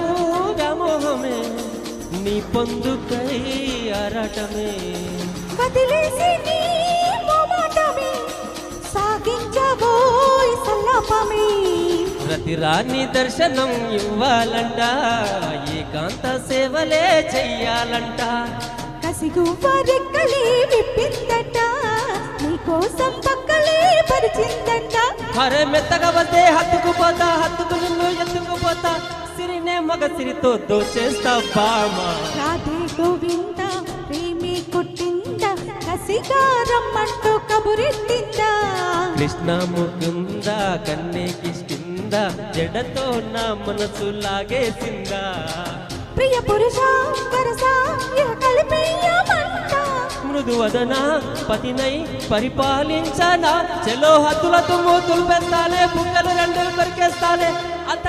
అంగంగమూగమోహమే నీ పొందుకై అరటమే కదిలేసి నీ మోమాటమే సాగించబోయ్ సల్లాపమే ప్రతిరాని దర్శనం ఇవ్వాలంట ఏకాంత సేవలే చెయ్యాలంట కసిగువ్వ రెక్కలే విప్పిందట నీకోసం పక్కలే పరిచిందట అరే మెత్తగా వస్తే హత్తుకుపోతా హత్తుకు నిన్ను ఎత్తుకుపోతా సిరినే మగ సిరితో దోచేస్తా బామా రాధే గోవింద ప్రేమి కొట్టింద కసిగా రమ్మంటూ కబురెట్టిందా కృష్ణ ముకుంద కన్నేకిష్టింద జడతో నా మనసు లాగేసిందా ప్రియ పురుష వరస ఇహ కలిపేయమంట మృదువదన పతినై పరిపాలించనా చెలో హద్దులతో మూతులు పెడతానే బుగ్గలు రెండు కొరికేస్తానే అంత